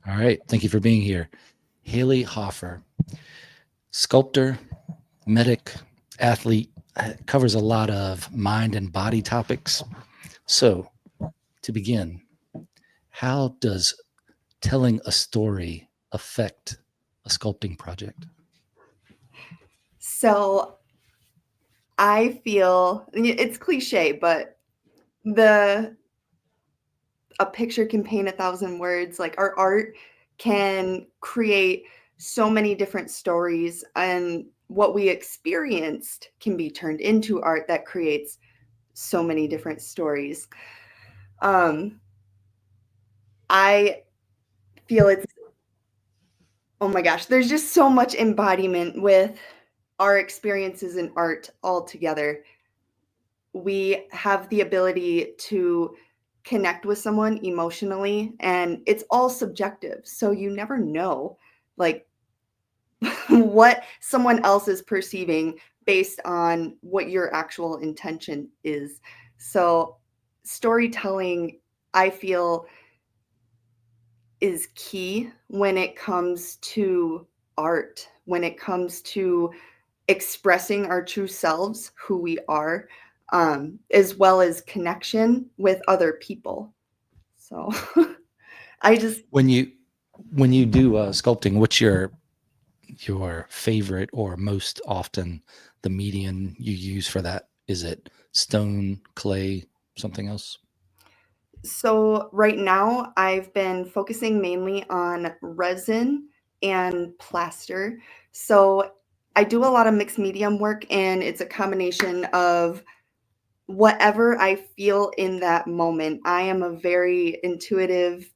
All right. Thank you for being here. Haley Hoffer, sculptor, medic, athlete, covers a lot of mind and body topics. So, to begin, how does telling a story affect a sculpting project? So I feel it's cliche, but the a picture can paint 1,000 words. Like our art can create so many different stories, and what we experienced can be turned into art that creates so many different stories. Um, I feel it's oh my gosh, there's just so much embodiment with our experiences in art all together. We have the ability to connect with someone emotionally, and it's all subjective, so you never know like what someone else is perceiving based on what your actual intention is. So storytelling, I feel, is key when it comes to art, when it comes to expressing our true selves, who we are, as well as connection with other people. So I just, When you when you do sculpting, what's your favorite or most often the medium you use for that? Is it stone, clay, something else? so right now I've been focusing mainly on resin and plaster. So I do a lot of mixed medium work, and it's a combination of whatever I feel in that moment. I am a very intuitive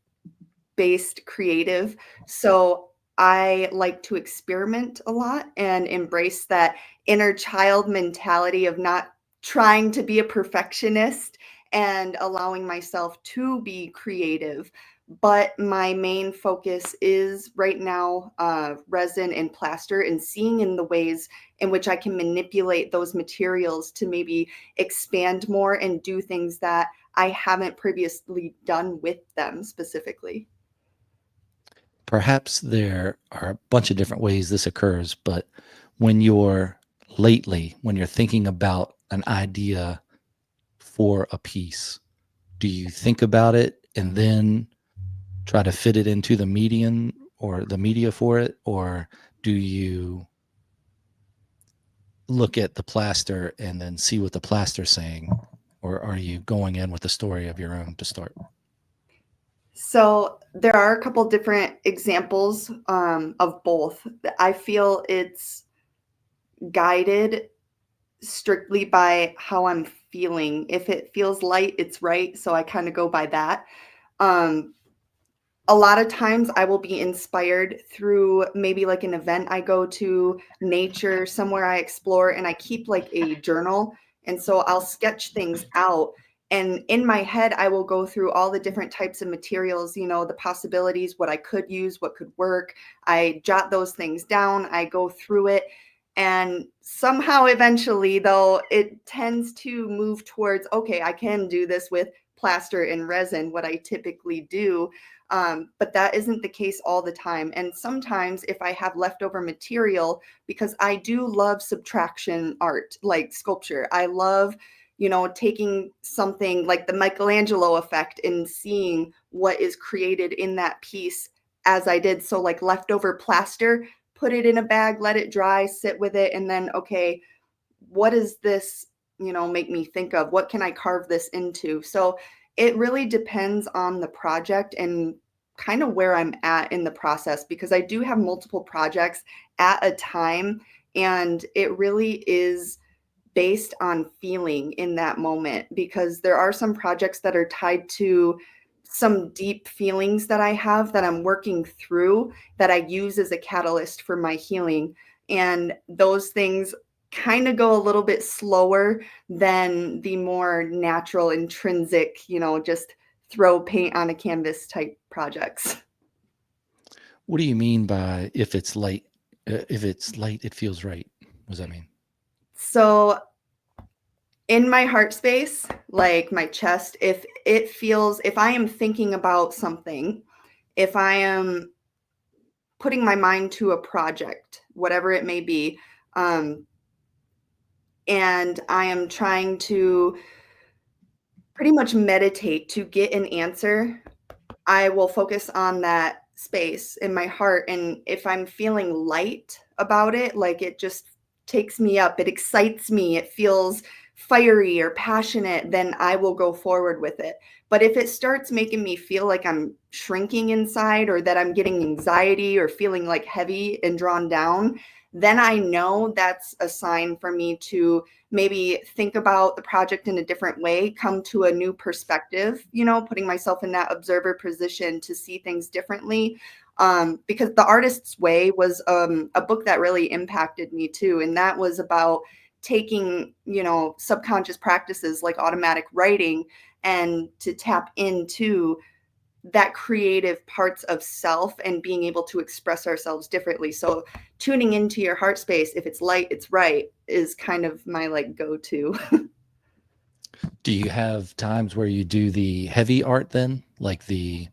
based creative. So I like to experiment a lot and embrace that inner child mentality of not trying to be a perfectionist and allowing myself to be creative. But my main focus is right now resin and plaster, and seeing in the ways in which I can manipulate those materials to maybe expand more and do things that I haven't previously done with them specifically. Perhaps there are a bunch of different ways this occurs, but when you're when you're thinking about an idea for a piece, do you think about it and then try to fit it into the median or the media for it? Or do you look at the plaster and then see what the plaster's saying? Or are you going in with a story of your own to start? So there are a couple different examples of both. I feel it's guided strictly by how I'm feeling. If it feels light, it's right. So I kind of go by that. Um, a lot of times I will be inspired through maybe like an event I go to, nature, somewhere I explore, and I keep like a journal. And so I'll sketch things out. And in my head, I will go through all the different types of materials, the possibilities, what I could use, what could work. I jot those things down, I go through it. And somehow, eventually, though, it tends to move towards okay, I can do this with plaster and resin, what I typically do, but that isn't the case all the time. And sometimes, if I have leftover material, because I do love subtraction art, like sculpture, I love, taking something like the Michelangelo effect and seeing what is created in that piece as I did. So, like leftover plaster, put it in a bag, let it dry, sit with it, and then, okay, what does this, make me think of? What can I carve this into? So it really depends on the project and kind of where I'm at in the process, because I do have multiple projects at a time, and it really is based on feeling in that moment, because there are some projects that are tied to some deep feelings that I have that I'm working through, that I use as a catalyst for my healing. And those things kind of go a little bit slower than the more natural, intrinsic, just throw paint on a canvas type projects. What do you mean by if it's light? If it's light, it feels right. What does that mean? So in my heart space, like my chest, if I am thinking about something, if I am putting my mind to a project, whatever it may be, and I am trying to pretty much meditate to get an answer, I will focus on that space in my heart. And if I'm feeling light about it, like it just takes me up, it excites me, it feels fiery or passionate, then I will go forward with it. But if it starts making me feel like I'm shrinking inside or that I'm getting anxiety or feeling like heavy and drawn down, then I know that's a sign for me to maybe think about the project in a different way, come to a new perspective, putting myself in that observer position to see things differently. Because The Artist's Way was a book that really impacted me too. And that was about taking, subconscious practices like automatic writing and to tap into that creative parts of self and being able to express ourselves differently. So tuning into your heart space, if it's light, it's right, is kind of my like go-to. Do you have times where you do the heavy art then? Like it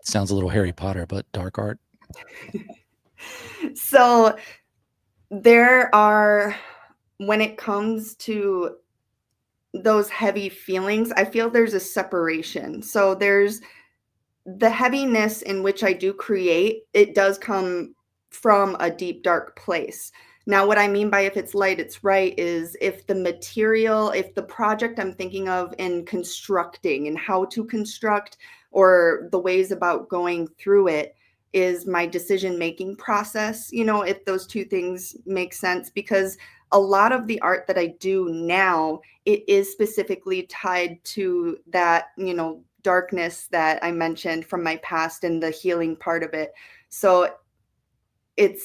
sounds a little Harry Potter, but dark art? So there are, when it comes to those heavy feelings, I feel there's a separation. So there's the heaviness in which I do create, it does come from a deep, dark place. Now, what I mean by if it's light, it's right is if the material, if the project I'm thinking of in constructing and how to construct or the ways about going through it is my decision making process, if those two things make sense, because a lot of the art that I do now, it is specifically tied to that, darkness that I mentioned from my past and the healing part of it. So it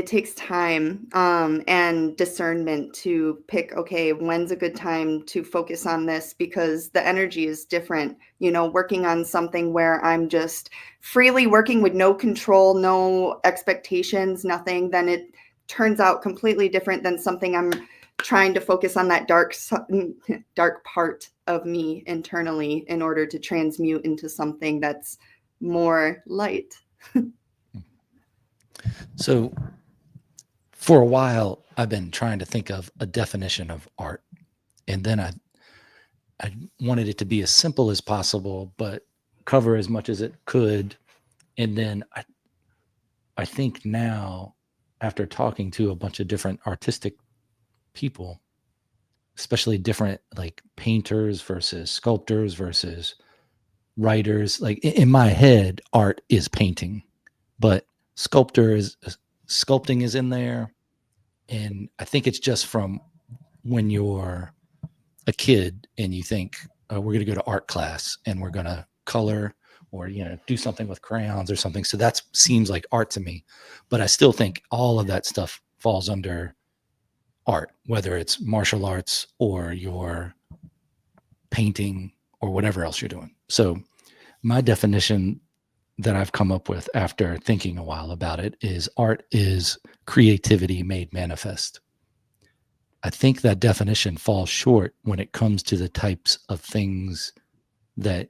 takes time and discernment to pick, okay, when's a good time to focus on this, because the energy is different, working on something where I'm just freely working with no control, no expectations, nothing, then it turns out completely different than something I'm trying to focus on that dark part of me internally in order to transmute into something that's more light. So for a while, I've been trying to think of a definition of art. And then I wanted it to be as simple as possible, but cover as much as it could. And then I think now, after talking to a bunch of different artistic people, especially different like painters versus sculptors versus writers, like in my head, art is painting, but sculpting is in there. And I think it's just from when you're a kid and you think, oh, we're going to go to art class and we're going to color or do something with crayons or something. So that seems like art to me, but I still think all of that stuff falls under art, whether it's martial arts or your painting or whatever else you're doing. So my definition that I've come up with after thinking a while about it is art is creativity made manifest. I think that definition falls short when it comes to the types of things that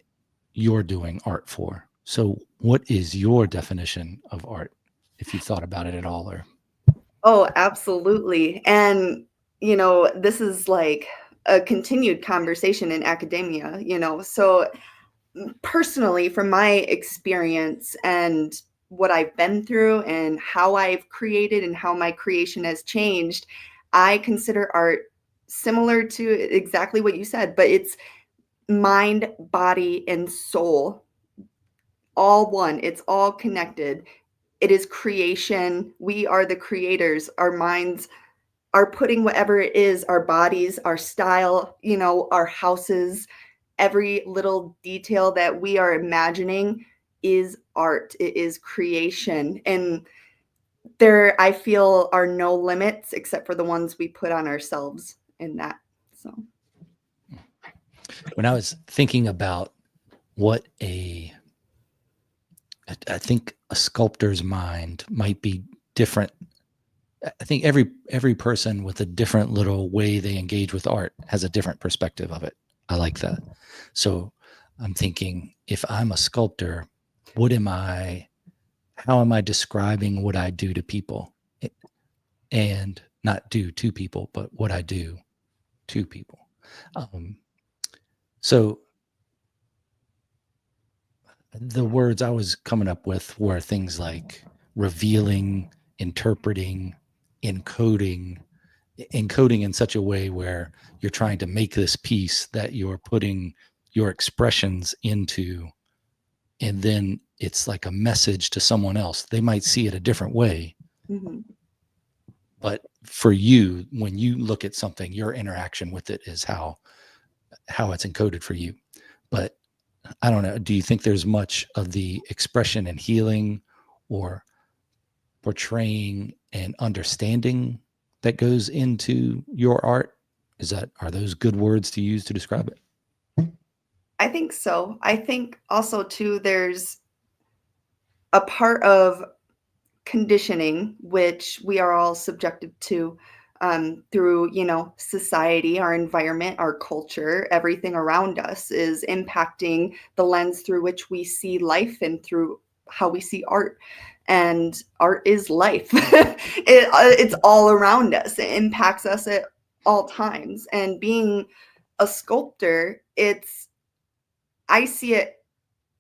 you're doing art for. So what is your definition of art, if you thought about it at all? Or Oh, absolutely. And, this is like a continued conversation in academia, So personally, from my experience and what I've been through and how I've created and how my creation has changed, I consider art similar to exactly what you said, but it's mind, body, and soul, all one. It's all connected. It is creation. We are the creators. Our minds are putting whatever it is, our bodies, our style, our houses, every little detail that we are imagining is art. It is creation. And there, I feel, are no limits except for the ones we put on ourselves in that. So when I was thinking about what I think a sculptor's mind might be different. I think every person with a different little way they engage with art has a different perspective of it. I like that. So I'm thinking, if I'm a sculptor, what am I, how am I describing what I do to people? And not do to people, but what I do to people. Um, so the words I was coming up with were things like revealing, interpreting, encoding, encoding in such a way where you're trying to make this piece that you're putting your expressions into, and then it's like a message to someone else. They might see it a different way, Mm-hmm. but for you, when you look at something, your interaction with it is how it's encoded for you. But I don't know, do you think there's much of the expression and healing or portraying and understanding that goes into your art? Are those good words to use to describe it? I think so. I think also too there's a part of conditioning which we are all subjected to through society, our environment, our culture. Everything around us is impacting the lens through which we see life and through how we see art. And art is life. It's all around us. It impacts us at all times. And being a sculptor, I see it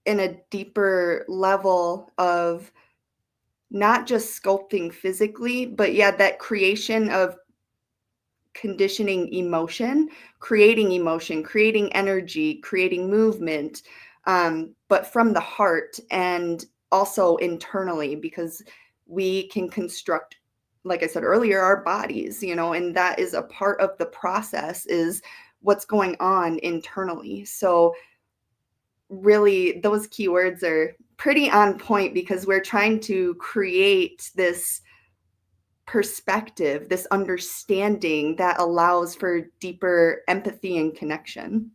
in a deeper level of not just sculpting physically, but yeah, that creation of conditioning emotion, creating energy, creating movement, but from the heart and also internally, because we can construct, like I said earlier, our bodies, and that is a part of the process, is what's going on internally. So really those keywords are pretty on point because we're trying to create this perspective, this understanding that allows for deeper empathy and connection.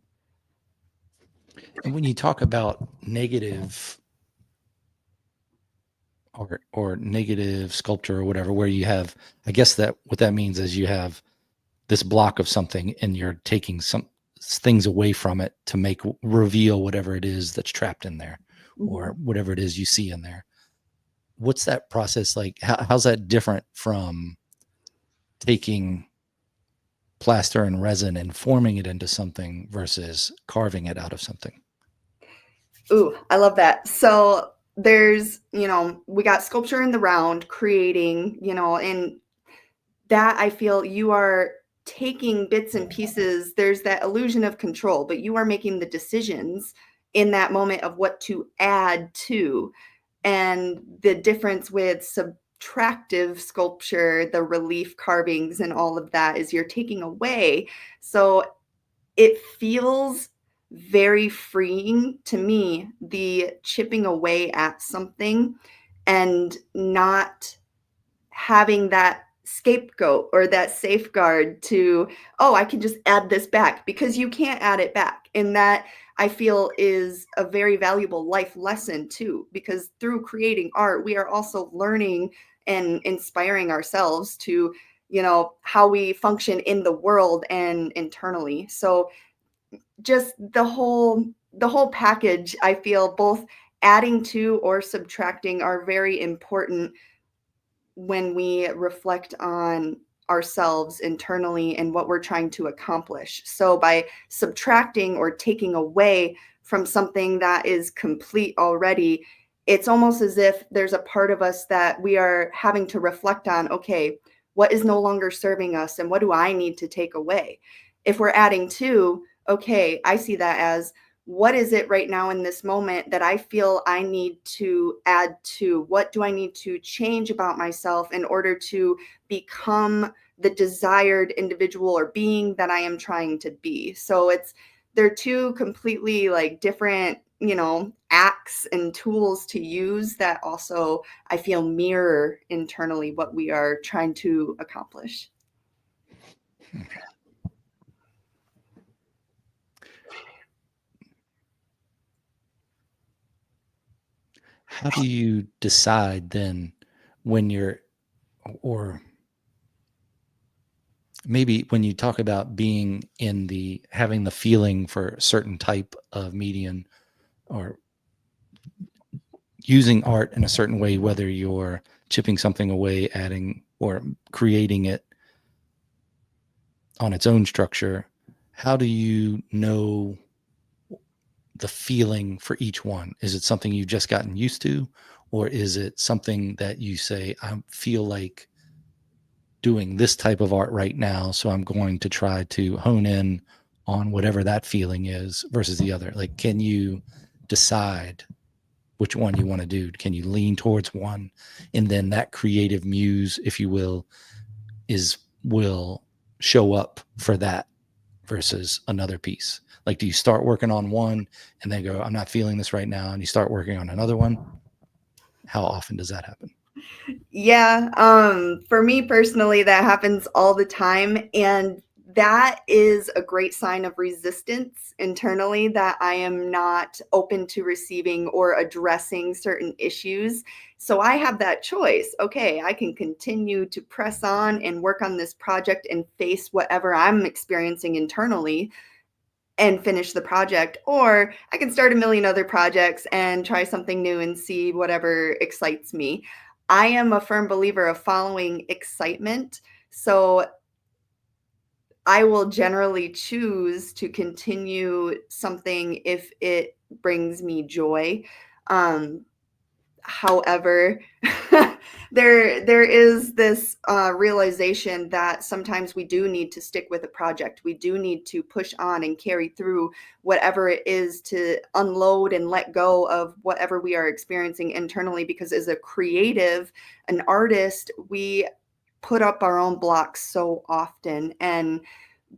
And when you talk about negative or negative sculpture or whatever, where you have, I guess that what that means is you have this block of something and you're taking some things away from it to make reveal whatever it is that's trapped in there or Mhm. whatever it is you see in there. What's that process like? How's that different from taking plaster and resin and forming it into something versus carving it out of something? Ooh, I love that. So there's, we got sculpture in the round, creating, and that I feel you are taking bits and pieces. There's that illusion of control, but you are making the decisions in that moment of what to add to. And the difference with subtractive sculpture, the relief carvings and all of that, is you're taking away. So it feels very freeing to me, the chipping away at something and not having that scapegoat or that safeguard to, oh, I can just add this back, because you can't add it back. And that, I feel, is a very valuable life lesson too, because through creating art, we are also learning and inspiring ourselves to, how we function in the world and internally. So just the whole package, I feel, both adding to or subtracting are very important when we reflect on ourselves internally and what we're trying to accomplish. So by subtracting or taking away from something that is complete already, it's almost as if there's a part of us that we are having to reflect on, okay, what is no longer serving us and what do I need to take away? If we're adding to, okay, I see that as, what is it right now in this moment that I feel I need to add to? What do I need to change about myself in order to become the desired individual or being that I am trying to be? So they're two completely like different, acts and tools to use that also, I feel, mirror internally what we are trying to accomplish. How do you decide then when you're, or maybe when you talk about being in having the feeling for a certain type of medium or using art in a certain way, whether you're chipping something away, adding or creating it on its own structure, how do you know the feeling for each one? Is it something you've just gotten used to, or is it something that you say, I feel like doing this type of art right now, so I'm going to try to hone in on whatever that feeling is versus the other? Like, can you decide which one you want to do? Can you lean towards one, and then that creative muse, if you will show up for that versus another piece? Like, do you start working on one and then go, I'm not feeling this right now, and you start working on another one? How often does that happen? Yeah, for me personally, that happens all the time, and that is a great sign of resistance internally, that I am not open to receiving or addressing certain issues. So I have that choice. Okay, I can continue to press on and work on this project and face whatever I'm experiencing internally and finish the project, or I can start a million other projects and try something new and see whatever excites me. I am a firm believer of following excitement. So I will generally choose to continue something if it brings me joy. Um, However, there is this realization that sometimes we do need to stick with a project. We do need to push on and carry through whatever it is to unload and let go of whatever we are experiencing internally, because as a creative, an artist, we put up our own blocks so often. And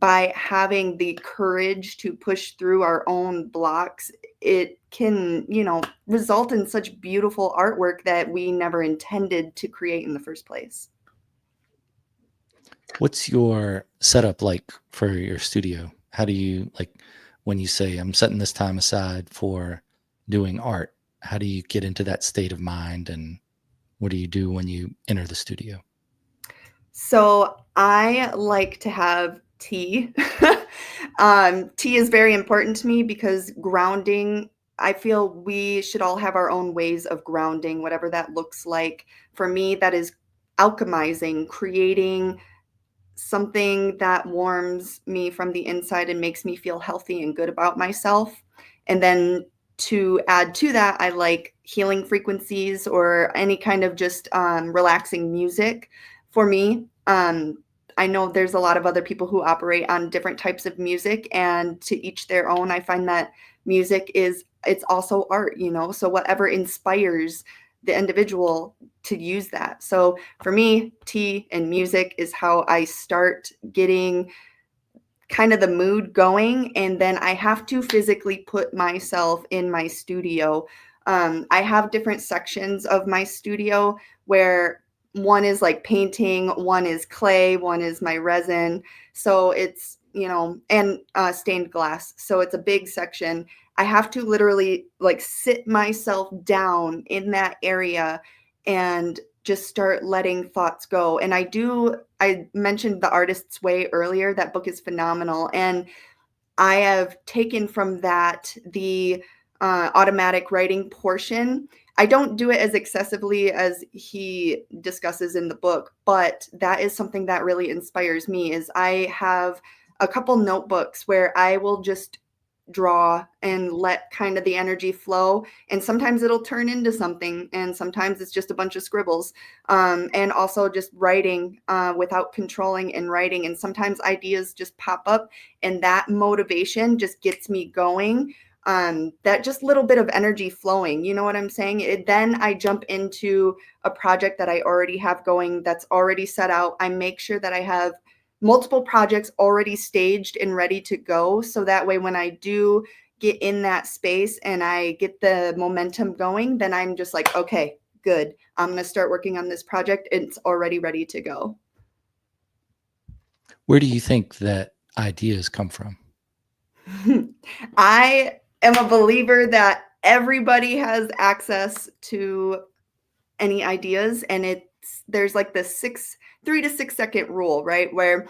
by having the courage to push through our own blocks, it can, result in such beautiful artwork that we never intended to create in the first place. What's your setup like for your studio? How do you, like, when you say I'm setting this time aside for doing art, how do you get into that state of mind, and what do you do when you enter the studio? So I like to have tea. Tea is very important to me because grounding, I feel we should all have our own ways of grounding, whatever that looks like. For me, that is alchemizing, creating something that warms me from the inside and makes me feel healthy and good about myself. And then to add to that, I like healing frequencies or any kind of just relaxing music. For me, I know there's a lot of other people who operate on different types of music, and to each their own. I find that music it's also art, so whatever inspires the individual to use that. So for me, tea and music is how I start getting kind of the mood going, and then I have to physically put myself in my studio. I have different sections of my studio where one is like painting, one is clay, one is my resin. So it's, and stained glass. So it's a big section. I have to literally like sit myself down in that area and just start letting thoughts go. And I mentioned The Artist's Way earlier. That book is phenomenal. And I have taken from that the automatic writing portion. I don't do it as excessively as he discusses in the book, but that is something that really inspires me. Is I have a couple notebooks where I will just draw and let kind of the energy flow, and sometimes it'll turn into something, and sometimes it's just a bunch of scribbles, and also just writing without controlling and writing, and sometimes ideas just pop up, and that motivation just gets me going. That just little bit of energy flowing, you know what I'm saying? Then I jump into a project that I already have going, that's already set out. I make sure that I have multiple projects already staged and ready to go, so that way when I do get in that space and I get the momentum going, then I'm just like, okay, good, I'm going to start working on this project. It's already ready to go. Where do you think that ideas come from? I am a believer that everybody has access to any ideas, and there's like the 3 to 6 second rule, right? Where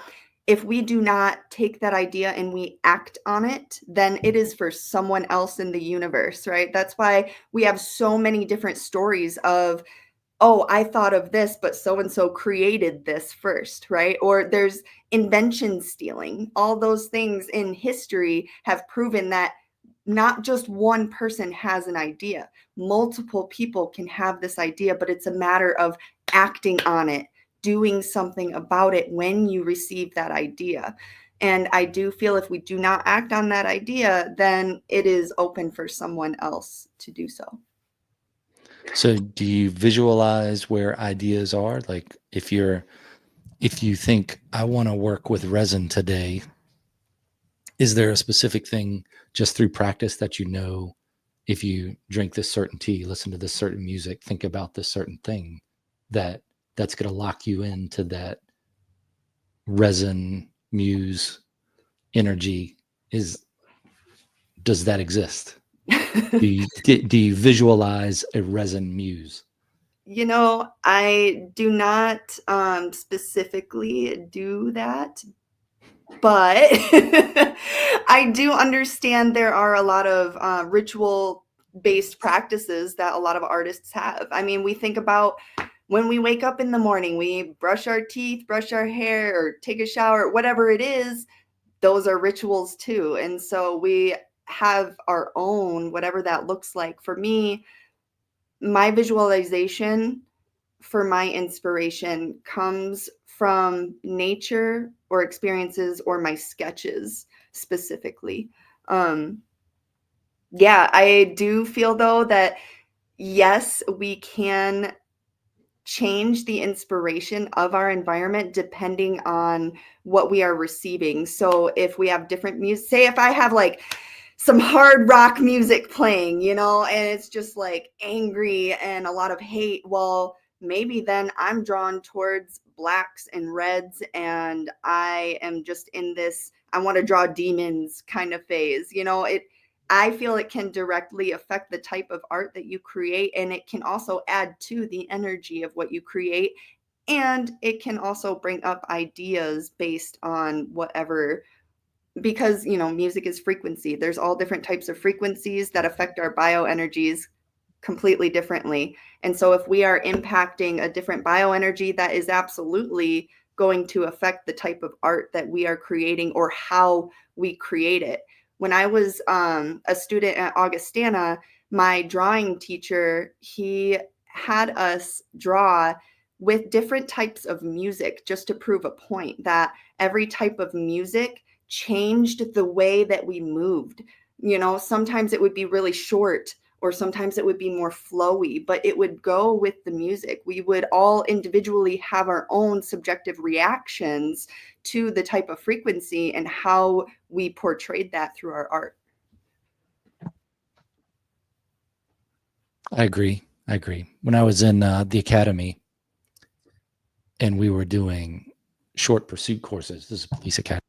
if we do not take that idea and we act on it, then it is for someone else in the universe, right? That's why we have so many different stories of, oh, I thought of this, but so and so created this first, right? Or there's invention stealing. All those things in history have proven that not just one person has an idea. Multiple people can have this idea, but it's a matter of acting on it, doing something about it when you receive that idea. And I do feel if we do not act on that idea, then it is open for someone else to do so. So do you visualize where ideas are? Like if you think I want to work with resin today, is there a specific thing just through practice that you know if you drink this certain tea, listen to this certain music, think about this certain thing, that's going to lock you into that resin muse energy? Does that exist? Do you visualize a resin muse? You know, I do not specifically do that, but I do understand there are a lot of ritual based practices that a lot of artists have. I mean, we think about when we wake up in the morning, we brush our teeth, brush our hair, or take a shower, whatever it is, those are rituals too. And so we have our own, whatever that looks like. For me, my visualization for my inspiration comes from nature or experiences or my sketches specifically. Um, yeah, I do feel though that yes, we can change the inspiration of our environment depending on what we are receiving. So if we have different music, say if I have like some hard rock music playing, you know, and it's just like angry and a lot of hate, well, maybe then I'm drawn towards blacks and reds and I am just in this I want to draw demons kind of phase. You know, I feel it can directly affect the type of art that you create, and it can also add to the energy of what you create. And it can also bring up ideas based on whatever, because, you know, music is frequency. There's all different types of frequencies that affect our bioenergies completely differently. And so if we are impacting a different bioenergy, that is absolutely going to affect the type of art that we are creating or how we create it. When I was a student at Augustana, my drawing teacher, he had us draw with different types of music just to prove a point that every type of music changed the way that we moved. You know, sometimes it would be really short or sometimes it would be more flowy, but it would go with the music. We would all individually have our own subjective reactions to the type of frequency and how we portrayed that through our art. I agree. I agree. When I was in the academy and we were doing short pursuit courses, this is police academy.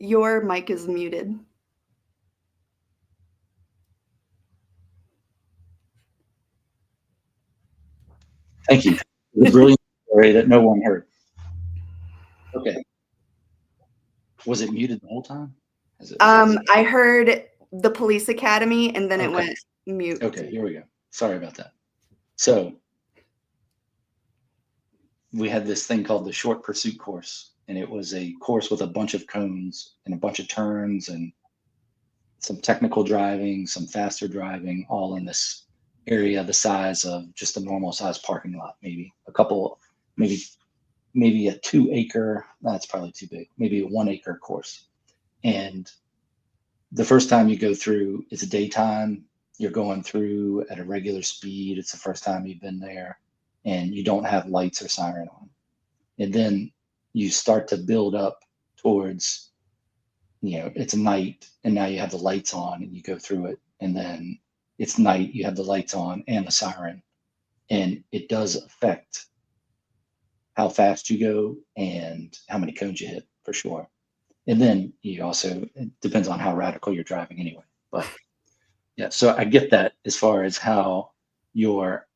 Your mic is muted. Thank you. The brilliant story that no one heard. Okay. Was it muted the whole time? I heard the police academy and then it Okay. went mute. Okay, here we go. Sorry about that. So we had this thing called the short pursuit course, and it was a course with a bunch of cones and a bunch of turns and some technical driving, some faster driving, all in this area the size of just a normal size parking lot, maybe a couple, maybe a 2 acre, that's probably too big, maybe a 1 acre course. And the first time you go through, it's a daytime, you're going through at a regular speed, it's the first time you've been there, and you don't have lights or siren on. And then you start to build up towards, it's night and now you have the lights on and you go through it, and then it's night, you have the lights on and the siren, and it does affect how fast you go and how many cones you hit for sure. And then you also, it depends on how radical you're driving anyway. But yeah, so I get that as far as how your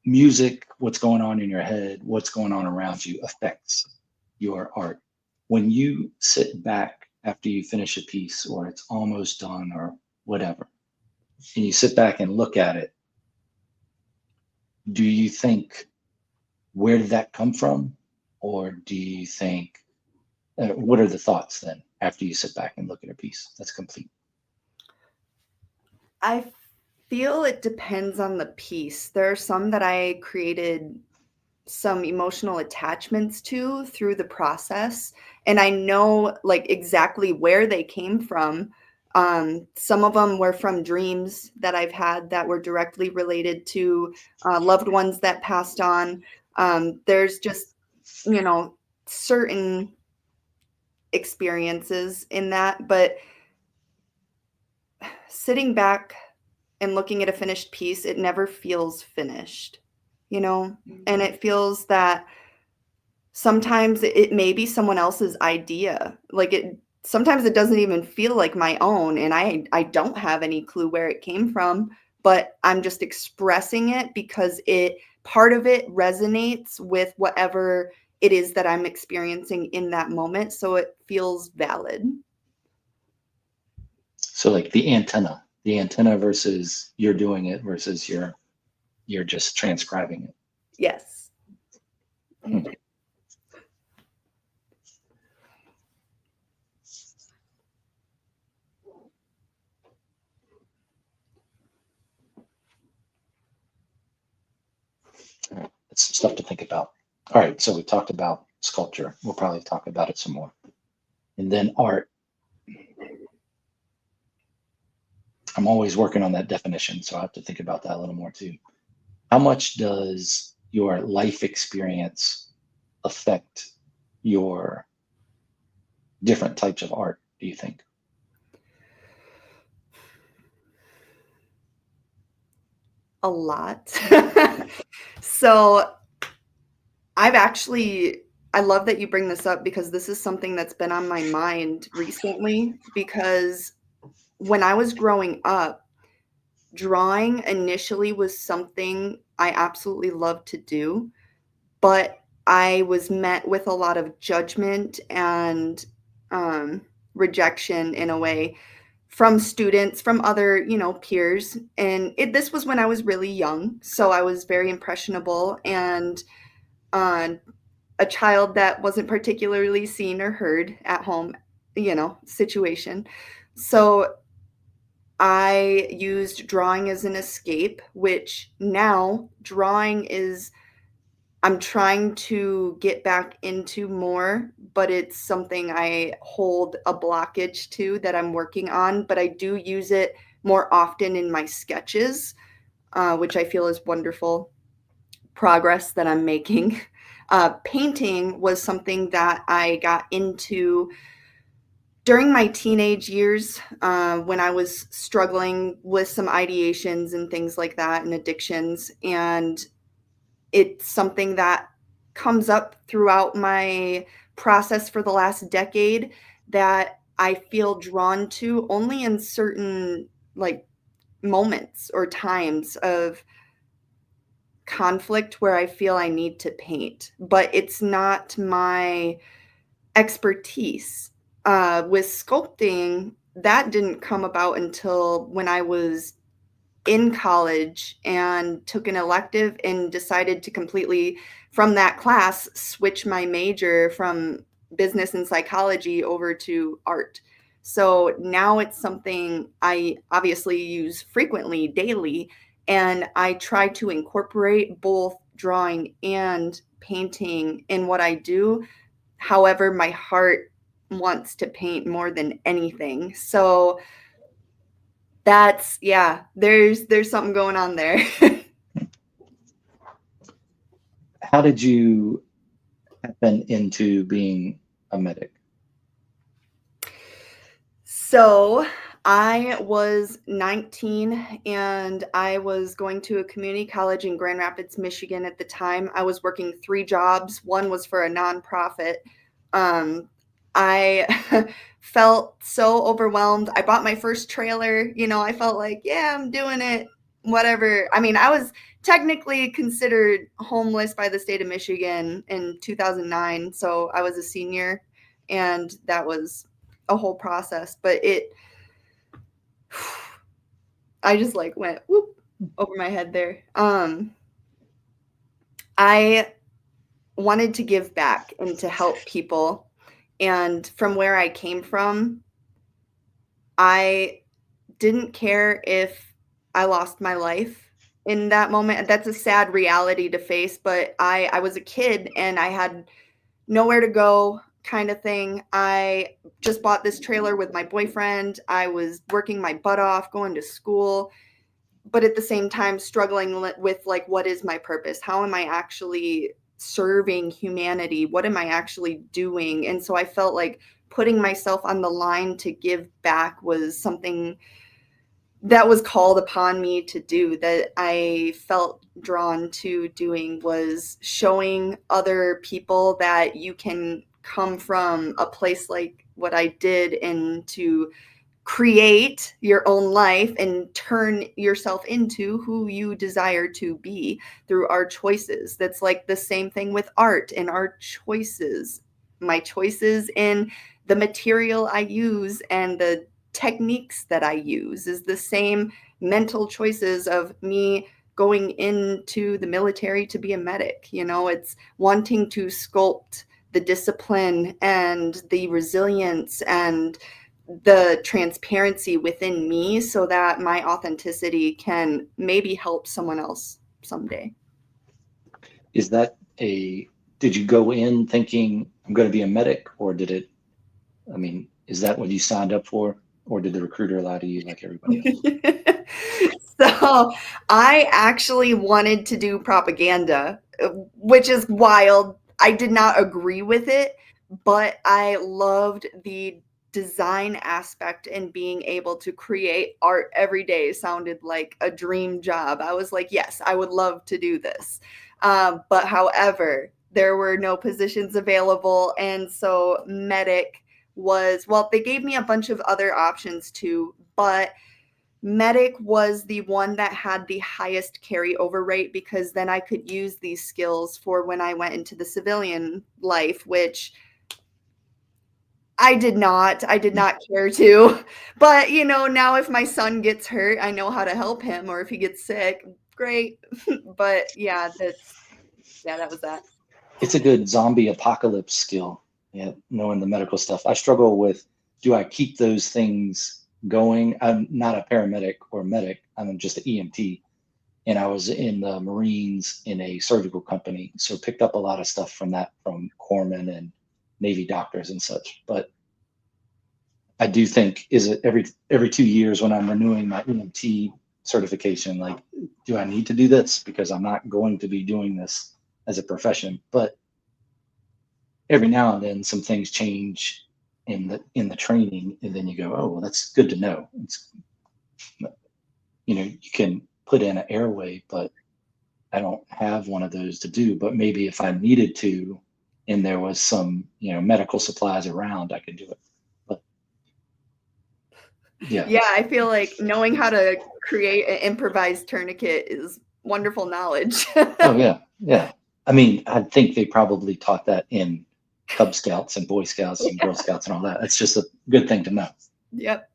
music, what's going on in your head, what's going on around you affects your art. When you sit back after you finish a piece or it's almost done or whatever, and you sit back and look at it, do you think, where did that come from? Or do you think, what are the thoughts then after you sit back and look at a piece that's complete? I feel it depends on the piece. There are some that I created some emotional attachments to through the process, and I know like exactly where they came from. Some of them were from dreams that I've had that were directly related to loved ones that passed on. There's just, you know, certain experiences in that, but sitting back and looking at a finished piece, it never feels finished, you know? And it feels that sometimes it may be someone else's idea. Like sometimes it doesn't even feel like my own, and I don't have any clue where it came from, but I'm just expressing it because it part of it resonates with whatever it is that I'm experiencing in that moment, so it feels valid. So like the antenna versus you're doing it versus you're just transcribing it. Yes. Hmm. All right. That's some stuff to think about. All right, so we talked about sculpture. We'll probably talk about it some more. And then art. I'm always working on that definition, so I have to think about that a little more too. How much does your life experience affect your different types of art, do you think? A lot. So I love that you bring this up because this is something that's been on my mind recently. Because when I was growing up, drawing initially was something I absolutely loved to do, but I was met with a lot of judgment and um, rejection in a way from students, from other, peers. And this was when I was really young. So I was very impressionable and uh, a child that wasn't particularly seen or heard at home, situation. So I used drawing as an escape, which now drawing is I'm trying to get back into more, but it's something I hold a blockage to that I'm working on. But I do use it more often in my sketches, which I feel is wonderful progress that I'm making. Painting was something that I got into during my teenage years when I was struggling with some ideations and things like that and addictions. And it's something that comes up throughout my process for the last decade that I feel drawn to only in certain like moments or times of conflict where I feel I need to paint, but it's not my expertise. With sculpting, that didn't come about until when I was in college and took an elective and decided to completely, from that class, switch my major from business and psychology over to art. So now it's something I obviously use frequently, daily, and I try to incorporate both drawing and painting in what I do. However, my heart wants to paint more than anything. So yeah, there's something going on there. How did you happen into being a medic? So I was 19 and I was going to a community college in Grand Rapids, Michigan at the time. I was working 3 jobs. One was for a nonprofit. Um, I felt so overwhelmed. I bought my first trailer. I felt like, yeah, I'm doing it, whatever. I mean, I was technically considered homeless by the state of Michigan in 2009. So I was a senior, and that was a whole process. But I just like went whoop over my head there. I wanted to give back and to help people. And from where I came from, I didn't care if I lost my life in that moment. That's a sad reality to face, but I was a kid and I had nowhere to go, kind of thing. I just bought this trailer with my boyfriend. I was working my butt off, going to school, but at the same time struggling with like, what is my purpose? How am I actually serving humanity? What am I actually doing? And so I felt like putting myself on the line to give back was something that was called upon me to do, that I felt drawn to doing, was showing other people that you can come from a place like what I did and to create your own life and turn yourself into who you desire to be through our choices. That's like the same thing with art and our choices. My choices in the material I use and the techniques that I use is the same mental choices of me going into the military to be a medic. It's wanting to sculpt the discipline and the resilience and the transparency within me so that my authenticity can maybe help someone else someday. Is that did you go in thinking I'm going to be a medic, or is that what you signed up for, or did the recruiter lie to you like everybody else? So I actually wanted to do propaganda, which is wild. I did not agree with it, but I loved the design aspect, and being able to create art every day sounded like a dream job. I was like, yes, I would love to do this. But however, there were no positions available. And so medic well, they gave me a bunch of other options too, but medic was the one that had the highest carryover rate, because then I could use these skills for when I went into the civilian life, which I did not care to. But, now if my son gets hurt, I know how to help him, or if he gets sick, great. But yeah, that was that. It's a good zombie apocalypse skill, yeah, knowing the medical stuff. I struggle with, do I keep those things going? I'm not a paramedic or medic. I'm just an EMT. And I was in the Marines in a surgical company, so picked up a lot of stuff from corpsmen and Navy doctors and such. But I do think, is it every 2 years when I'm renewing my EMT certification, like, do I need to do this? Because I'm not going to be doing this as a profession. But every now and then some things change in the training, and then you go, oh, well, that's good to know. You can put in an airway, but I don't have one of those to do. But maybe if I needed to, and there was some medical supplies around, I could do it. But Yeah, I feel like knowing how to create an improvised tourniquet is wonderful knowledge. Oh yeah. I mean, I think they probably taught that in Cub Scouts and Boy Scouts and Girl Scouts and all that. It's just a good thing to know. Yep.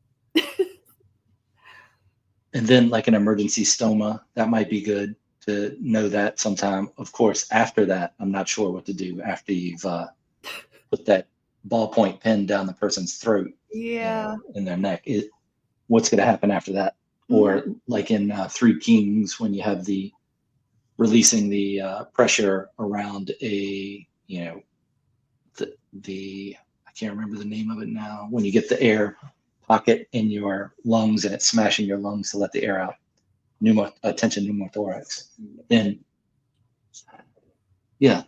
And then like an emergency stoma, that might be good to know that sometime. Of course, after that, I'm not sure what to do after you've put that ballpoint pen down the person's throat, Yeah. in their neck. What's going to happen after that? Or like in Three Kings, when you have the releasing the pressure around the I can't remember the name of it now. When you get the air pocket in your lungs and it's smashing your lungs to let the air out, attention pneumothorax. Then, yeah,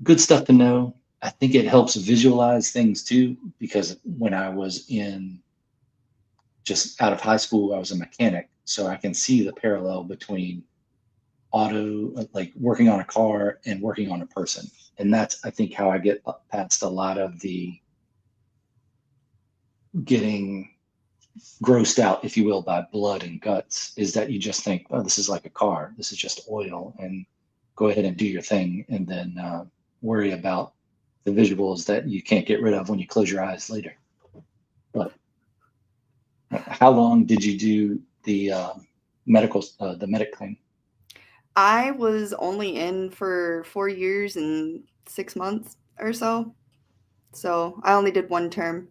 good stuff to know. I think it helps visualize things too, because when I was just out of high school, I was a mechanic, so I can see the parallel between like working on a car and working on a person. And that's, I think, how I get past a lot of the getting grossed out, if you will, by blood and guts, is that you just think, oh, this is like a car. This is just oil, and go ahead and do your thing, and then worry about the visuals that you can't get rid of when you close your eyes later. But how long did you do the the medic thing? I was only in for 4 years and 6 months or so. So I only did one term.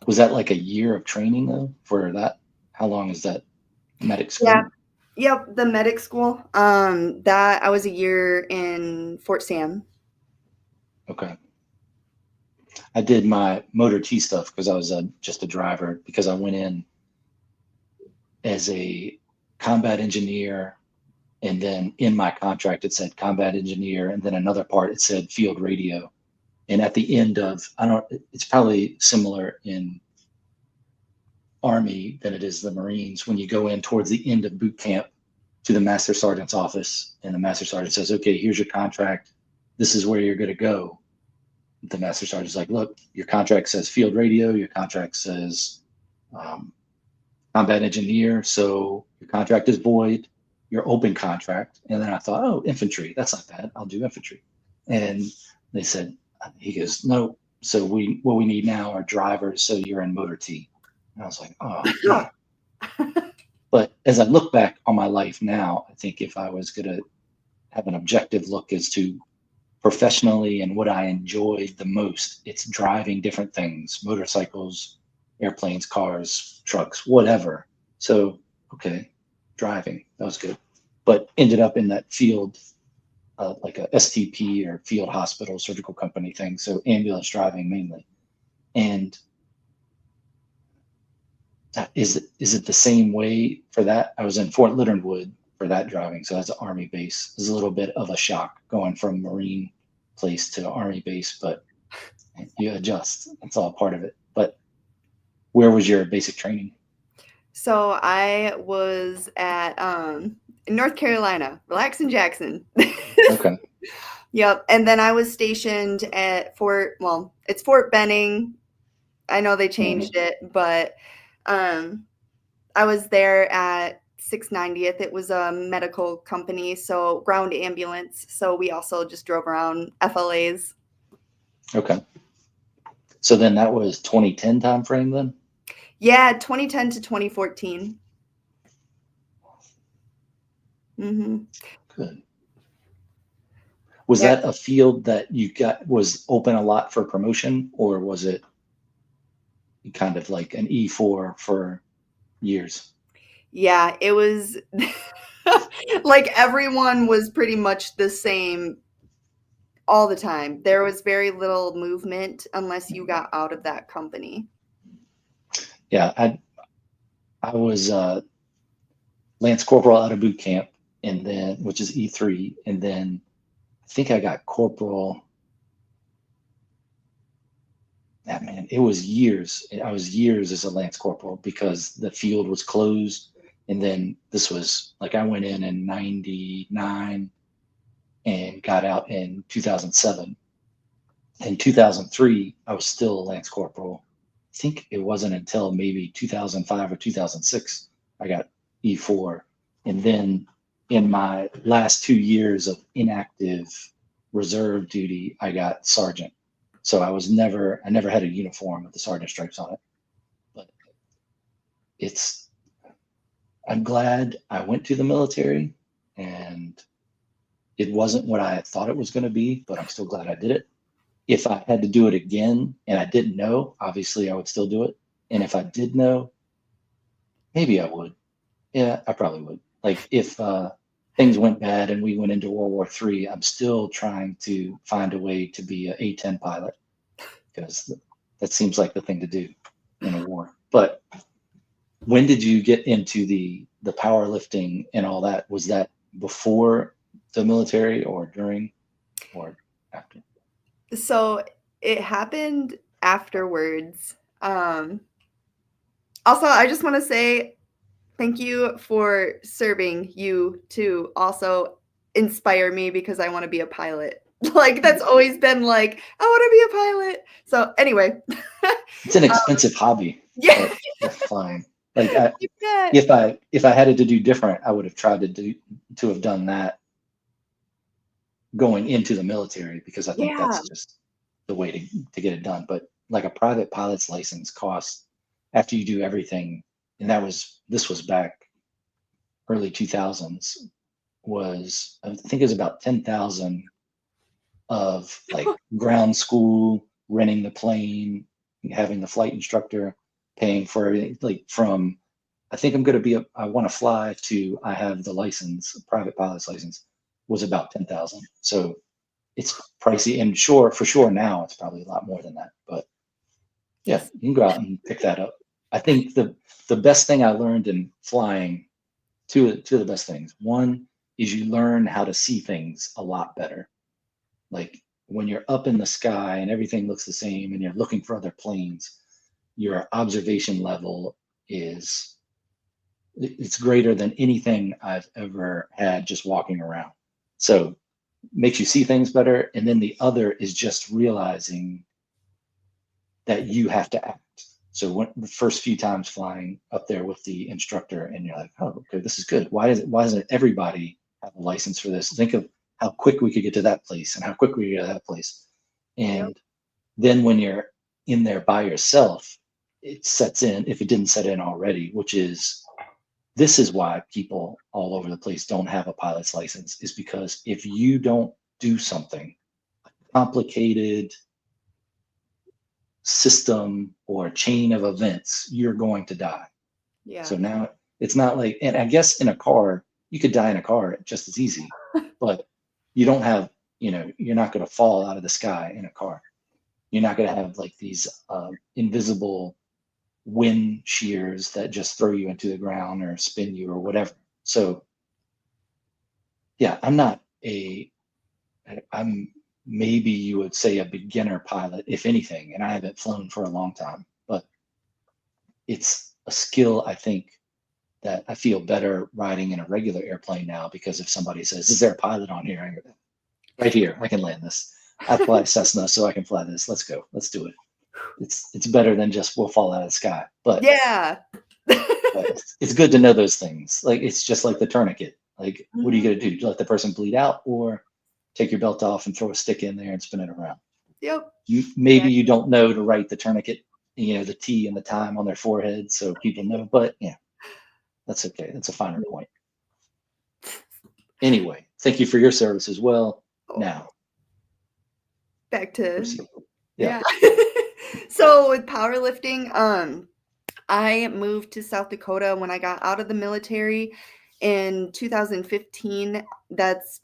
Was that like a year of training though for that? How long is that medic school? Yeah. Yep, the medic school. That I was a year in Fort Sam. Okay. I did my motor T stuff because I was just a driver, because I went in as a combat engineer, and then in my contract it said combat engineer, and then another part it said field radio. And at the end of, it's probably similar in Army than it is the Marines, when you go in towards the end of boot camp to the master sergeant's office, and the master sergeant says, okay, here's your contract. This is where you're going to go. The master sergeant's like, look, your contract says field radio. Your contract says combat engineer. So your contract is void. Your open contract. And then I thought, oh, infantry. That's not bad. I'll do infantry. And they said, he goes, no. So what we need now are drivers. So you're in motor T. And I was like, oh, God. But as I look back on my life now, I think if I was going to have an objective look as to professionally and what I enjoyed the most, it's driving different things, motorcycles, airplanes, cars, trucks, whatever. So, okay, driving, that was good. But ended up in that field, like a STP or field hospital, surgical company thing. So ambulance driving mainly. And is it the same way for that? I was in Fort Leonard Wood for that driving. So that's an Army base. It was a little bit of a shock going from Marine place to Army base, but you adjust. It's all part of it. But where was your basic training? So I was at North Carolina, Relaxin' Jackson. Okay. Yep. And then I was stationed at it's Fort Benning. I know they changed it, but I was there at 690th. It was a medical company, so ground ambulance. So we also just drove around FLAs. Okay. So then that was 2010 time frame then? Yeah, 2010 to 2014. Mm-hmm. Good. Was that a field that you got was open a lot for promotion, or was it kind of like an E4 for years? Yeah, it was like everyone was pretty much the same all the time. There was very little movement unless you got out of that company. Yeah, I was Lance Corporal out of boot camp, and then, which is E3, and then I think I got corporal. That man, it was years. I was years as a Lance Corporal because the field was closed. And then this was like, I went in 99 and got out in 2007. In 2003, I was still a Lance Corporal. I think it wasn't until maybe 2005 or 2006 I got E4. And then in my last 2 years of inactive reserve duty, I got sergeant. So I never had a uniform with the sergeant stripes on it. But I'm glad I went to the military, and it wasn't what I thought it was going to be, but I'm still glad I did it. If I had to do it again and I didn't know, obviously I would still do it. And if I did know, maybe I would. Yeah, I probably would. Like if things went bad and we went into World War III, I'm still trying to find a way to be an A-10 pilot, because that seems like the thing to do in a war. But when did you get into the powerlifting and all that? Was that before the military or during or after? So it happened afterwards. Also, I just want to say thank you for serving. You to also inspire me because I want to be a pilot. Like that's always been like, I want to be a pilot. So anyway, It's an expensive hobby. yeah, That's fine. Like yeah, if I had it to do different, I would have tried to have done that going into the military, because I think yeah, that's just the way to get it done. But like a private pilot's license costs, after you do everything, and this was back early 2000s, was I think it was about 10,000 of like ground school, renting the plane, having the flight instructor, paying for everything, like from I think I'm going to be I want to fly to I have the license, private pilot's license, was about 10,000. So it's pricey, and for sure now it's probably a lot more than that. But yeah, yes, you can go out and pick that up. I think the best thing I learned in flying, two of the best things. One is you learn how to see things a lot better. Like when you're up in the sky and everything looks the same and you're looking for other planes, your observation level it's greater than anything I've ever had just walking around. So makes you see things better. And then the other is just realizing that you have to act. So when the first few times flying up there with the instructor, and you're like, oh, okay, this is good. Why doesn't everybody have a license for this? Think of how quick we could get to that place and how quick we get to that place. yep, And then when you're in there by yourself, it sets in, if it didn't set in already, which is this is why people all over the place don't have a pilot's license, is because if you don't do something complicated system or chain of events, you're going to die. yeah, So now it's not like, and I guess in a car, you could die in a car just as easy, but you don't have, you're not going to fall out of the sky in a car. You're not going to have like these invisible wind shears that just throw you into the ground or spin you or whatever. So yeah, I'm maybe you would say a beginner pilot, if anything, and I haven't flown for a long time, but it's a skill I think that I feel better riding in a regular airplane now, because if somebody says, is there a pilot on here? I go, right here, I can land this. I fly Cessna, so I can fly this. Let's go. Let's do it. It's better than just we'll fall out of the sky. But yeah. it's good to know those things. Like it's just like the tourniquet. Like, what are you Mhm. gonna do? Do you let the person bleed out, or take your belt off and throw a stick in there and spin it around? Yep. Maybe you don't know to write the tourniquet, the T and the time on their forehead so people know, but yeah, that's okay. That's a finer point. Anyway, thank you for your service as well. Oh, Now, back to proceed. yeah. So with powerlifting, I moved to South Dakota when I got out of the military in 2015.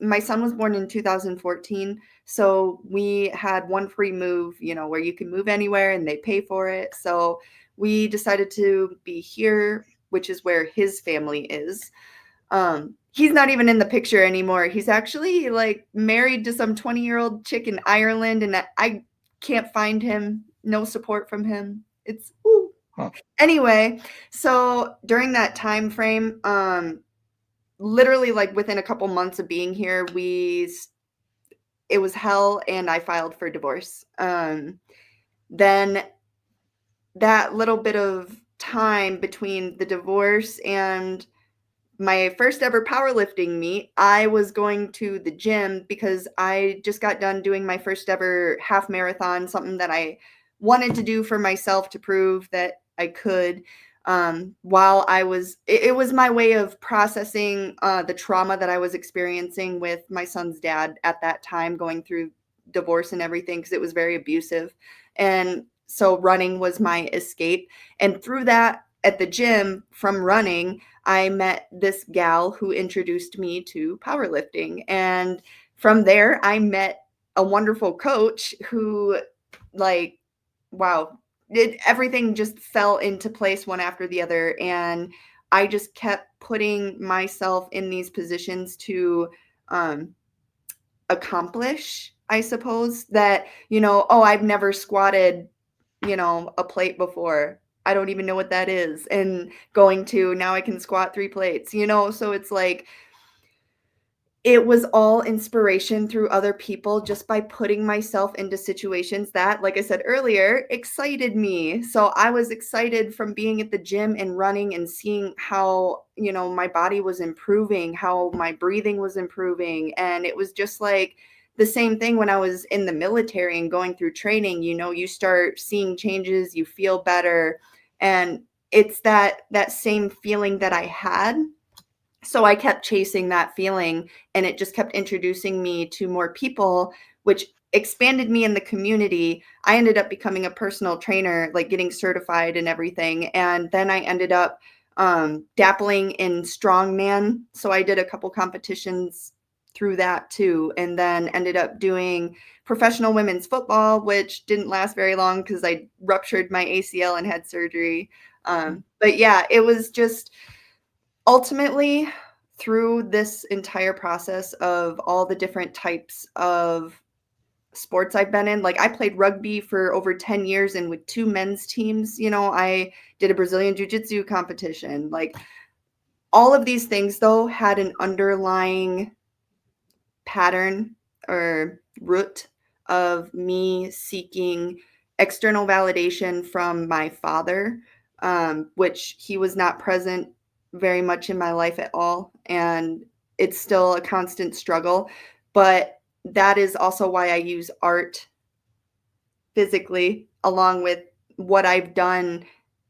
My son was born in 2014. So we had one free move, where you can move anywhere and they pay for it. So we decided to be here, which is where his family is. He's not even in the picture anymore. He's actually like married to some 20-year-old chick in Ireland, and I can't find him. No support from him. It's woo. Huh. Anyway, so during that time frame, literally like within a couple months of being here, it was hell, and I filed for divorce. Then that little bit of time between the divorce and my first ever powerlifting meet, I was going to the gym because I just got done doing my first ever half marathon, something that I wanted to do for myself to prove that I could. While it was my way of processing the trauma that I was experiencing with my son's dad at that time, going through divorce and everything, because it was very abusive. And so running was my escape. And through that, at the gym from running, I met this gal who introduced me to powerlifting. And from there, I met a wonderful coach who, like, wow, everything just fell into place one after the other. And I just kept putting myself in these positions to accomplish, I suppose, that, I've never squatted, a plate before. I don't even know what that is. And going to now I can squat 3 plates, so it's like it was all inspiration through other people just by putting myself into situations that, like I said earlier, excited me. So I was excited from being at the gym and running and seeing how, my body was improving, how my breathing was improving. And it was just like the same thing when I was in the military and going through training. You start seeing changes, you feel better. And it's that same feeling that I had. So I kept chasing that feeling, and it just kept introducing me to more people, which expanded me in the community. I ended up becoming a personal trainer, like getting certified and everything. And then I ended up dabbling in strongman. So I did a couple competitions through that too. And then ended up doing professional women's football, which didn't last very long because I ruptured my ACL and had surgery. But yeah, it was just ultimately through this entire process of all the different types of sports I've been in. Like I played rugby for over 10 years and with 2 men's teams, I did a Brazilian jiu-jitsu competition. Like all of these things though had an underlying pattern or root of me seeking external validation from my father, which he was not present very much in my life at all. And it's still a constant struggle. But that is also why I use art physically along with what I've done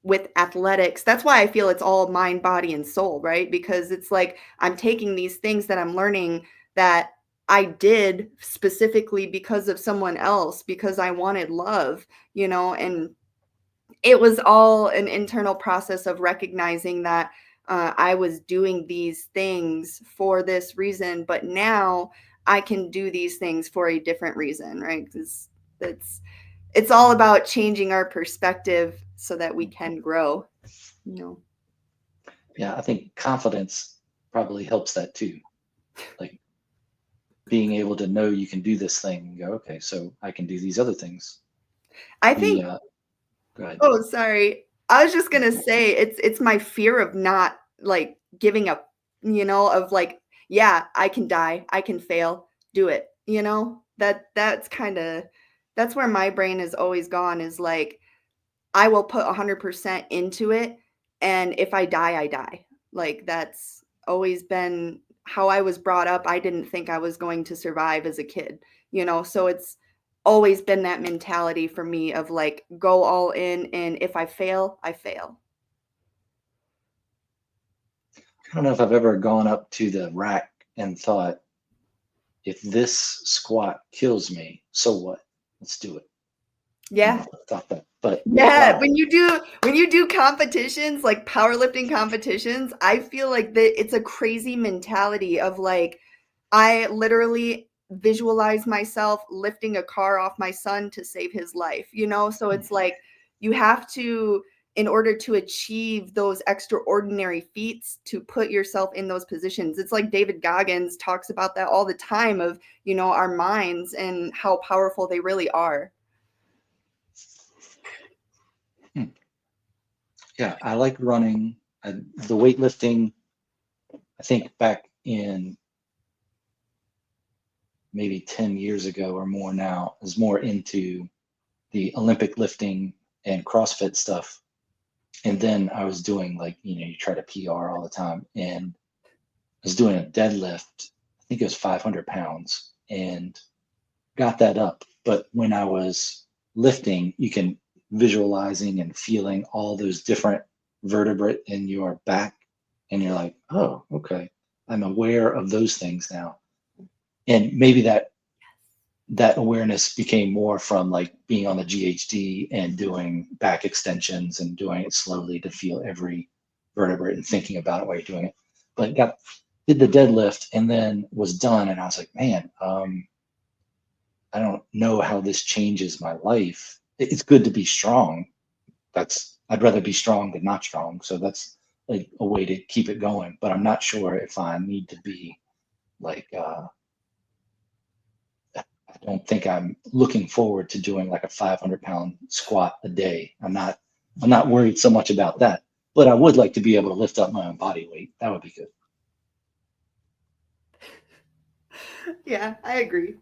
with athletics. That's why I feel it's all mind, body, and soul, right? Because it's like I'm taking these things that I'm learning that I did specifically because of someone else, because I wanted love, and it was all an internal process of recognizing that I was doing these things for this reason, but now I can do these things for a different reason, right? Because it's all about changing our perspective so that we can grow, Yeah, I think confidence probably helps that too. Like being able to know you can do this thing and go, okay, so I can do these other things. I think, Go ahead. oh, sorry. I was just going to say it's my fear of not like giving up, of like, yeah, I can die, I can fail, do it, that's where my brain has always gone, is like, I will put 100% into it. And if I die, I die. Like that's always been how I was brought up. I didn't think I was going to survive as a kid, so it's always been that mentality for me of like, go all in. And if I fail, I fail. I don't know if I've ever gone up to the rack and thought, if this squat kills me, so what? Let's do it. Yeah. Thought that, but Yeah, wow. when you do competitions, like powerlifting competitions, I feel like that it's a crazy mentality of like, I literally visualize myself lifting a car off my son to save his life, So it's like you have to, in order to achieve those extraordinary feats, to put yourself in those positions. It's like David Goggins talks about that all the time of, our minds and how powerful they really are. Yeah, I like running. The weightlifting, I think back in maybe 10 years ago or more now, is more into the Olympic lifting and CrossFit stuff. And then I was doing like, you try to PR all the time. And I was doing a deadlift, I think it was 500 pounds, and got that up. But when I was lifting, you can visualizing and feeling all those different vertebrae in your back. And you're like, oh, okay. I'm aware of those things now. And maybe that awareness became more from like being on the GHD and doing back extensions and doing it slowly to feel every vertebrae and thinking about it while you're doing it. But did the deadlift and then was done. And I was like, man, I don't know how this changes my life. It's good to be strong. I'd rather be strong than not strong. So that's like a way to keep it going. But I'm not sure if I need to be like, I don't think I'm looking forward to doing like a 500-pound squat a day. I'm not worried so much about that, but I would like to be able to lift up my own body weight. That would be good. Yeah, I agree.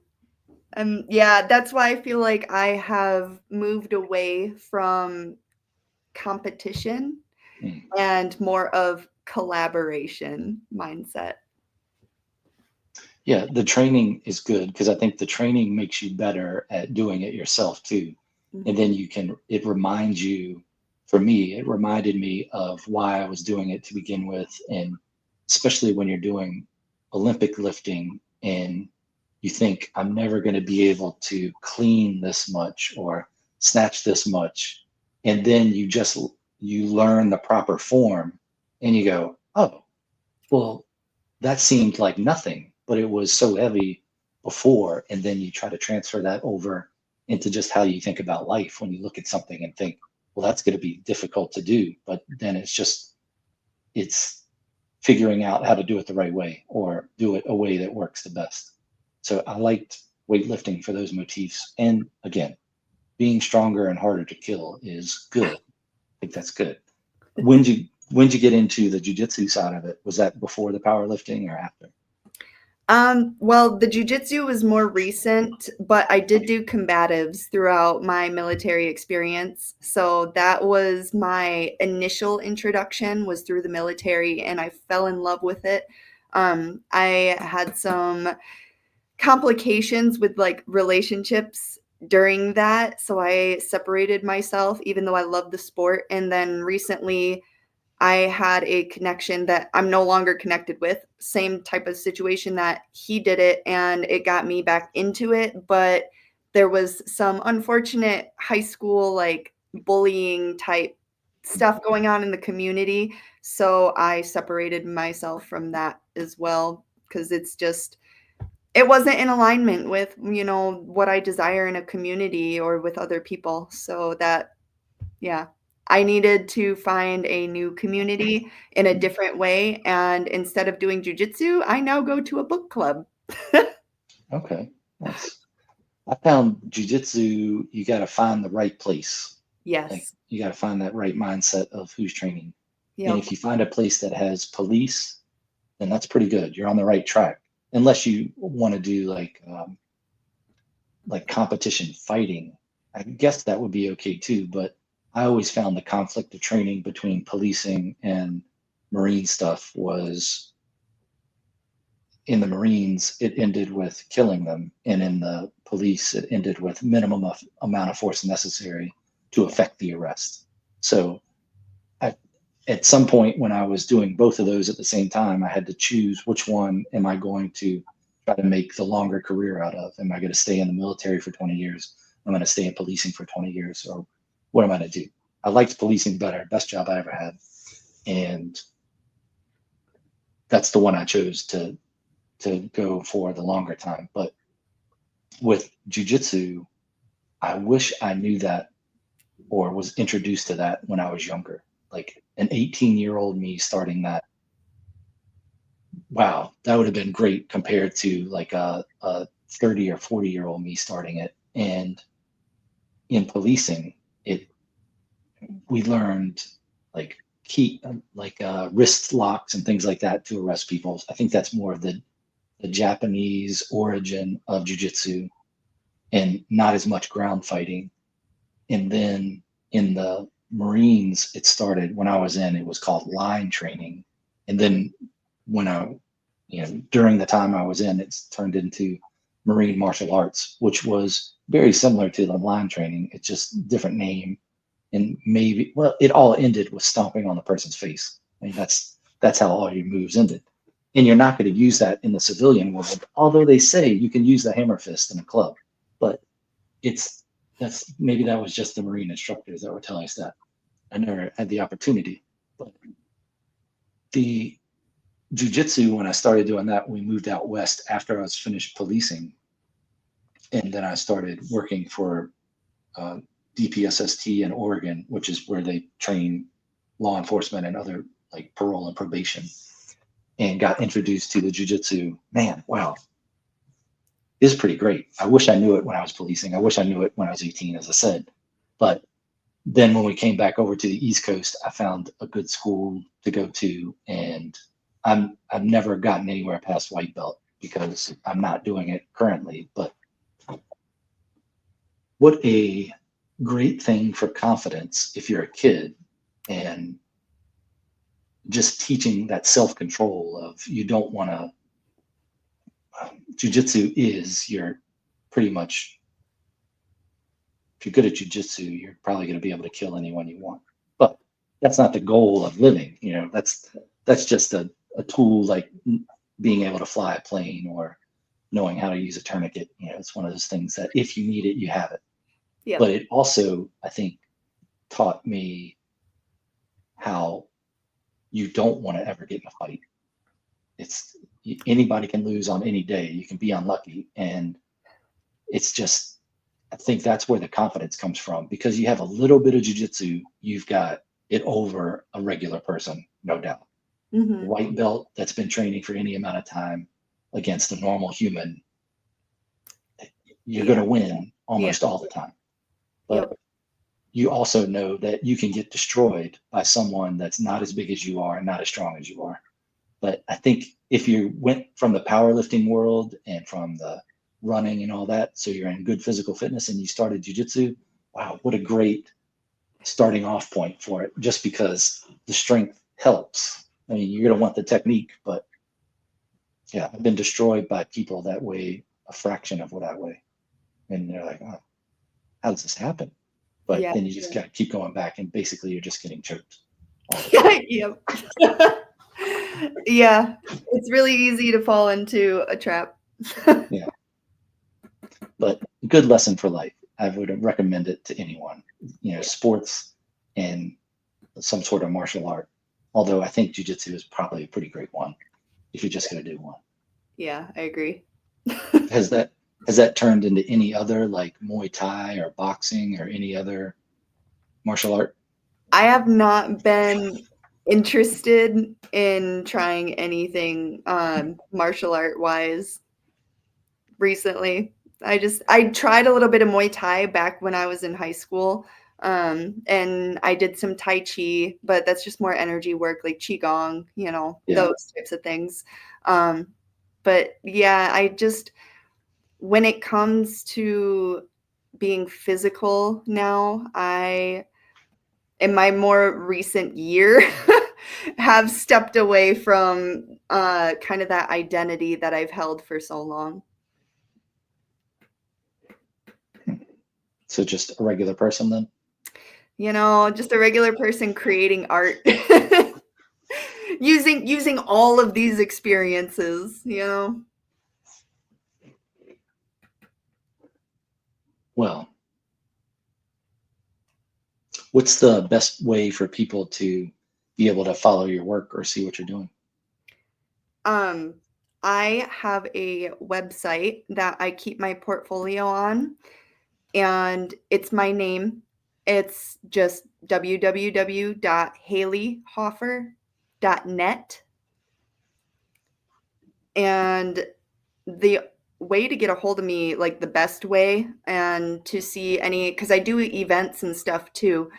Yeah, that's why I feel like I have moved away from competition Mm. and more of collaboration mindset. Yeah, the training is good because I think the training makes you better at doing it yourself too. And Mhm. then it reminds you, for me, it reminded me of why I was doing it to begin with. And especially when you're doing Olympic lifting and you think, I'm never going to be able to clean this much or snatch this much. And then you learn the proper form and you go, oh, well, that seemed like nothing, but it was so heavy before. And then you try to transfer that over into just how you think about life when you look at something and think, well, that's going to be difficult to do. But then it's figuring out how to do it the right way or do it a way that works the best. So I liked weightlifting for those motifs. And again, being stronger and harder to kill is good. I think that's good. When did you get into the jujitsu side of it? Was that before the powerlifting or after? Well, the jujitsu was more recent, but I did Okay. do combatives throughout my military experience. So that was my initial introduction was through the military, and I fell in love with it. I had some complications with like relationships during that, so I separated myself, even though I love the sport. And then recently, I had a connection that I'm no longer connected with, same type of situation that he did it, and it got me back into it. But there was some unfortunate high school, like bullying type stuff going on in the community. So I separated myself from that as well because it wasn't in alignment with, what I desire in a community or with other people. So that, yeah, I needed to find a new community in a different way, and instead of doing jujitsu, I now go to a book club. Okay. Nice. I found jujitsu, you got to find the right place. Like Yes. you got to find that right mindset of who's training. And Yep. if you find a place that has police, then that's pretty good. You're on the right track. Unless you want to do like competition fighting, I guess that would be okay too. But I always found the conflict of training between policing and Marine stuff was in the Marines, it ended with killing them, and in the police, it ended with amount of force necessary to effect the arrest. So, I, at some point when I was doing both of those at the same time, I had to choose which one am I going to try to make the longer career out of? Am I going to stay in the military for 20 years? I'm going to stay in policing for 20 years, or what am I going to do? I liked policing better, best job I ever had, and that's the one I chose to go for the longer time. But with jujitsu, I wish I knew that or was introduced to that when I was younger. Like an 18-year-old me starting that, wow, that would have been great compared to like a 30 or 40-year-old me starting it. And in policing, it we learned like wrist locks and things like that to arrest people. I think that's more of the Japanese origin of jujitsu and not as much ground fighting. And then in the Marines, it started when I was in, it was called line training. And then when during the time I was in, it's turned into Marine martial arts, which was very similar to the line training. It's just different name. And maybe, well, it all ended with stomping on the person's face. I mean, that's how all your moves ended. And you're not going to use that in the civilian world, although they say you can use the hammer fist in a club. But it's that was just the Marine instructors that were telling us that. I never had the opportunity. But the jujitsu, when I started doing that, we moved out west after I was finished policing, and then I started working for uh, DPSST in Oregon, which is where they train law enforcement and other like parole and probation, and got introduced to the jujitsu. Man, wow, is pretty great. I wish I knew it when I was policing. I wish I knew it when I was 18, as I said. But then when we came back over to the East Coast, I found a good school to go to, and I've never gotten anywhere past white belt. because I'm not doing it currently. But what a great thing for confidence if you're a kid, and just teaching that self-control of, you don't want to, jujitsu is, you're pretty much, if you're good at jujitsu, you're probably going to be able to kill anyone you want. But that's not the goal of living. That's just a tool, like being able to fly a plane or knowing how to use a tourniquet. It's one of those things that if you need it, you have it. Yeah. But it also, I think, taught me how you don't want to ever get in a fight. Anybody can lose on any day. You can be unlucky. And it's just, I think that's where the confidence comes from, because you have a little bit of jujitsu, you've got it over a regular person, no doubt. Mm-hmm. White belt that's been training for any amount of time against a normal human, you're going to win almost all the time. But you also know that you can get destroyed by someone that's not as big as you are and not as strong as you are. But I think if you went from the powerlifting world and from the running and all that, so you're in good physical fitness and you started jiu-jitsu, wow, what a great starting off point for it, just because the strength helps. I mean, you're going to want the technique, but yeah, I've been destroyed by people that weigh a fraction of what I weigh. And they're like, oh, how does this happen? But then you just got to keep going back, and basically you're just getting choked. Yep. Yeah, it's really easy to fall into a trap. Yeah. But good lesson for life. I would recommend it to anyone, sports and some sort of martial art. Although I think jiu-jitsu is probably a pretty great one if you're just going to do one. Yeah, I agree. Has that turned into any other, like Muay Thai or boxing or any other martial art? I have not been interested in trying anything martial art wise recently. I tried a little bit of Muay Thai back when I was in high school. And I did some Tai Chi, but that's just more energy work, like Qigong, those types of things. But yeah, when it comes to being physical now, in my more recent year, have stepped away from kind of that identity that I've held for so long. So just a regular person then? Just a regular person creating art. using all of these experiences, Well, what's the best way for people to be able to follow your work or see what you're doing? I have a website that I keep my portfolio on, and it's my name. It's just www.haleyhoffer.net. And the way to get a hold of me, like the best way, and to see because I do events and stuff too.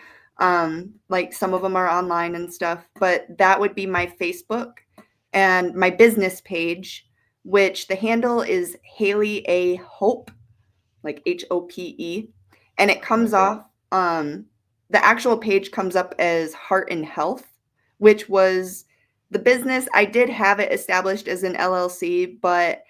Like some of them are online and stuff, but that would be my Facebook and my business page, which the handle is Haley A. Hope, like HOPE. And it comes off, the actual page comes up as Heart and Health, which was the business. I did have it established as an LLC, but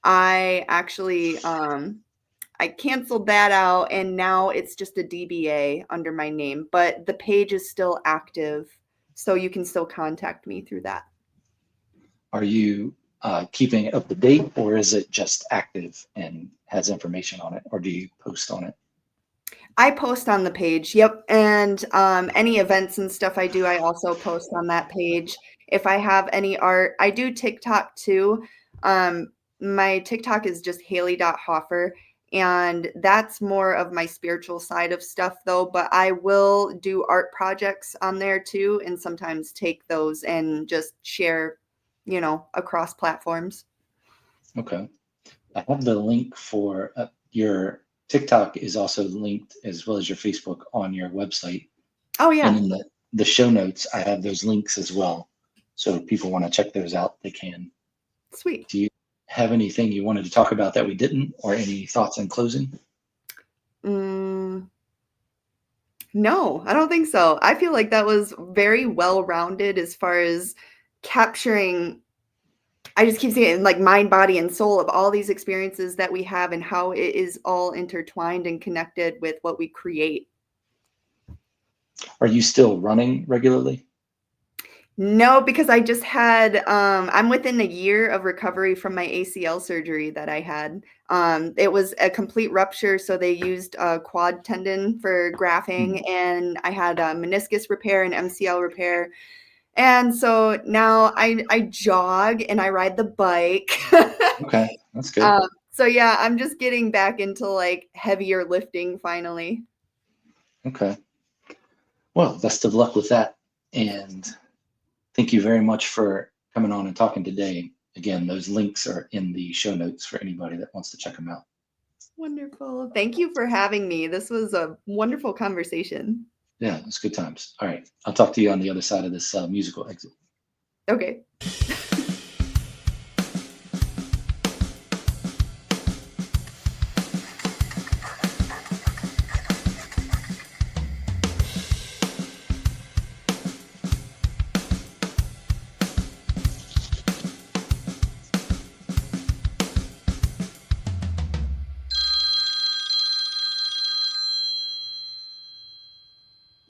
I actually I canceled that out, and now it's just a DBA under my name, but the page is still active, so you can still contact me through that. Are you keeping it up to date, or is it just active and has information on it, or do you post on it? I post on the page, yep, and any events and stuff I do, I also post on that page. If I have any art, I do TikTok too. My TikTok is just haley.hoffer, and that's more of my spiritual side of stuff though, but I will do art projects on there too, and sometimes take those and just share, across platforms. Okay. I have the link for your TikTok is also linked, as well as your Facebook, on your website. Oh yeah. And in the show notes, I have those links as well. So if people want to check those out, they can. Sweet. Do you have anything you wanted to talk about that we didn't, or any thoughts in closing? Mm, no, I don't think so. I feel like that was very well-rounded as far as capturing, I just keep saying like mind, body, and soul of all these experiences that we have and how it is all intertwined and connected with what we create. Are you still running regularly? No, because I just had, I'm within a year of recovery from my ACL surgery that I had. It was a complete rupture, so they used a quad tendon for grafting, and I had a meniscus repair and MCL repair. And so now I jog and I ride the bike. Okay, that's good. So yeah, I'm just getting back into like heavier lifting finally. Okay. Well, best of luck with that. And thank you very much for coming on and talking today. Again, those links are in the show notes for anybody that wants to check them out. Wonderful. Thank you for having me. This was a wonderful conversation. Yeah, it's good times. All right. I'll talk to you on the other side of this musical exit. Okay.